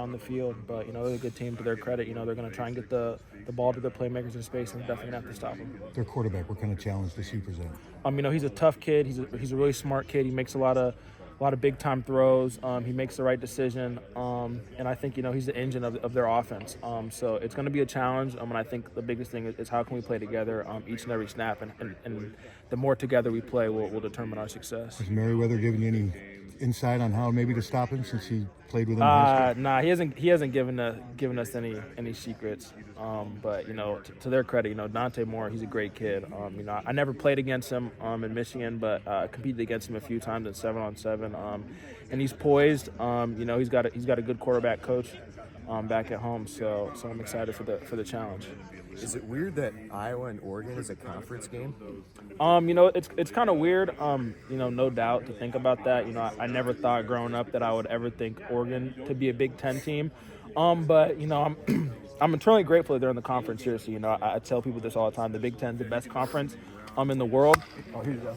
on the field. But, they're a good team to their credit. They're going to try and get the ball to their playmakers in space, and definitely have to stop them. Their quarterback, what kind of challenge does he present? He's a tough kid. He's a really smart kid. He makes a lot of big time throws. He makes the right decision, and I think he's the engine of their offense. So it's going to be a challenge. And I think the biggest thing is how can we play together each and every snap, and the more together we play will determine our success. Has Merriweather given you any insight on how maybe to stop him since he played with him in high school? Nah, he hasn't given us any secrets. But to their credit, Dante Moore, he's a great kid. I never played against him in Michigan, but competed against him a few times in 7-on-7. And he's poised. He's got a good quarterback coach back at home. So I'm excited for the challenge. Is it weird that Iowa and Oregon is a conference game? It's kind of weird, no doubt, to think about that. I never thought growing up that I would ever think Oregon could be a Big Ten team. But, I'm eternally grateful that they're in the conference here. So, I tell people this all the time. The Big Ten's the best conference in the world. Oh, here you go.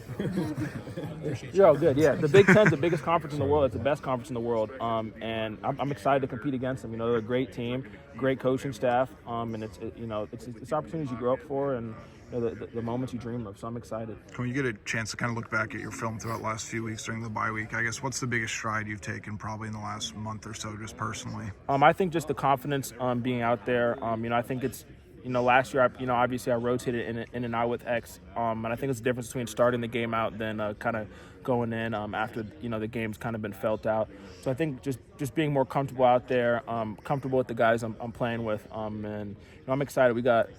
You're all good, yeah. The Big Ten's the biggest conference in the world. It's the best conference in the world. And I'm excited to compete against them. They're a great team, great coaching staff, and it's opportunities you grow up for, and the moments you dream of. So I'm excited. When you get a chance to kind of look back at your film throughout the last few weeks during the bye week, I guess what's the biggest stride you've taken probably in the last month or so, just personally? I think just the confidence being out there. I think it's last year, obviously I rotated in and out with X, and I think it's the difference between starting the game out than kind of going in after the game's kind of been felt out. So I think just being more comfortable out there, comfortable with the guys I'm playing with, and I'm excited. We got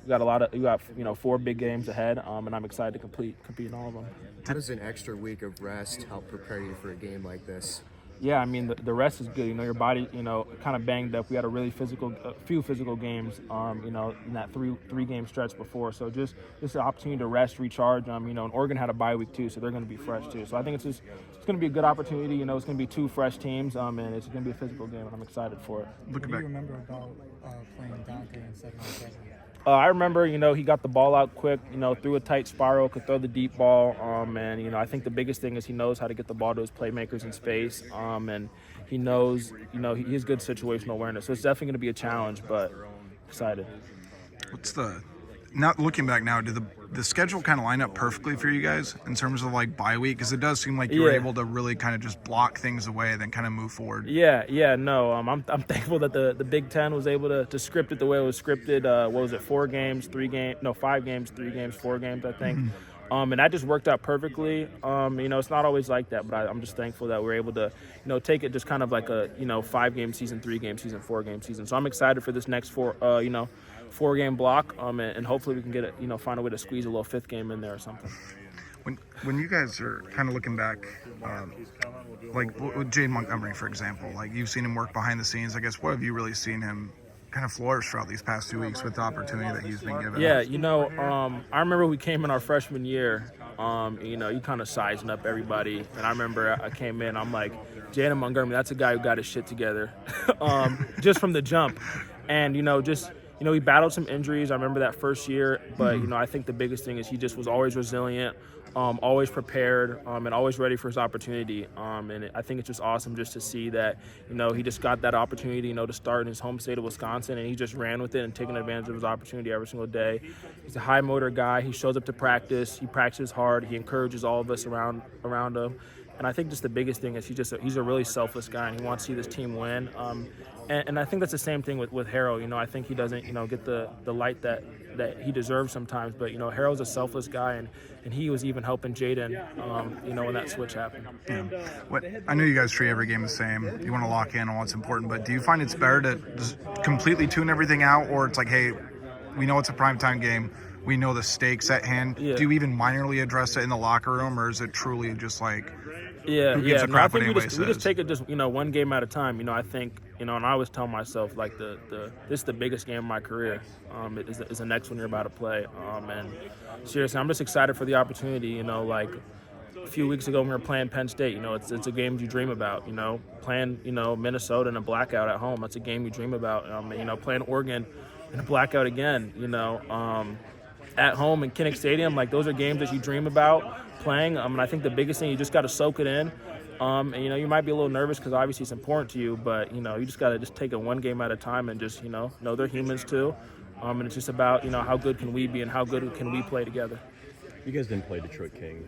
4 big games ahead, and I'm excited to compete in all of them. How does an extra week of rest help prepare you for a game like this? Yeah, the rest is good. Your body, kind of banged up. We had a few physical games, in that three game stretch before. So just an opportunity to rest, recharge. And Oregon had a bye week too, so they're going to be fresh too. So I think it's going to be a good opportunity. It's going to be 2 fresh teams, and it's going to be a physical game, and I'm excited for it. What do you remember about playing Dante in 7-on-7? I remember, he got the ball out quick, threw a tight spiral, could throw the deep ball, and I think the biggest thing is he knows how to get the ball to his playmakers in space, and he knows, he has good situational awareness. So it's definitely going to be a challenge, but excited. Not looking back now, did the schedule kind of line up perfectly for you guys in terms of like bye week? Because it does seem like you were able to really kind of just block things away and then kind of move forward. No, I'm thankful that the Big Ten was able to script it the way it was scripted. 4 games, 3 games, no 5 games, 3 games, 4 games, I think. And that just worked out perfectly. It's not always like that, but I'm just thankful that we're able to, take it just kind of like a, 5-game season, 3-game season, 4-game season. So I'm excited for this next 4-game block, and hopefully we can get it, find a way to squeeze a little 5th game in there or something. When you guys are kind of looking back, like with Jade Montgomery, for example, like you've seen him work behind the scenes. I guess what have you really seen him kind of flourish throughout these past 2 weeks with the opportunity that he's been given? Yeah, I remember we came in our freshman year. You kind of sizing up everybody, and I remember I came in. I'm like, Jade Montgomery, that's a guy who got his shit together, just from the jump, and he battled some injuries. I remember that first year, but I think the biggest thing is he just was always resilient, always prepared, and always ready for his opportunity. And I think it's just awesome just to see that, he just got that opportunity, to start in his home state of Wisconsin, and he just ran with it and taking advantage of his opportunity every single day. He's a high motor guy. He shows up to practice. He practices hard. He encourages all of us around him. And I think just the biggest thing is he's a really selfless guy, and he wants to see this team win. And I think that's the same thing with Harrow. I think he doesn't, get the light that he deserves sometimes. But, Harrow's a selfless guy, and he was even helping Jaden, when that switch happened. I know you guys treat every game the same. You want to lock in on what's important. But do you find it's better to just completely tune everything out, or it's like, hey, we know it's a primetime game. We know the stakes at hand. Yeah. Do you even minorly address it in the locker room, or is it truly just like who gives a crap I think what we just take it just one game at a time. I think and I always tell myself like this is the biggest game of my career. Is the next one you're about to play. And seriously, I'm just excited for the opportunity. Like a few weeks ago when we were playing Penn State. It's a game you dream about. Playing Minnesota in a blackout at home. That's a game you dream about. Playing Oregon in a blackout again. At home in Kinnick Stadium, like those are games that you dream about playing. And I think the biggest thing, you just got to soak it in, And, you know, you might be a little nervous because obviously it's important to you, but, you know, you just got to just take it one game at a time and just, you know they're humans too. And it's just about, you know, how good can we be and how good can we play together. You guys didn't play Detroit King.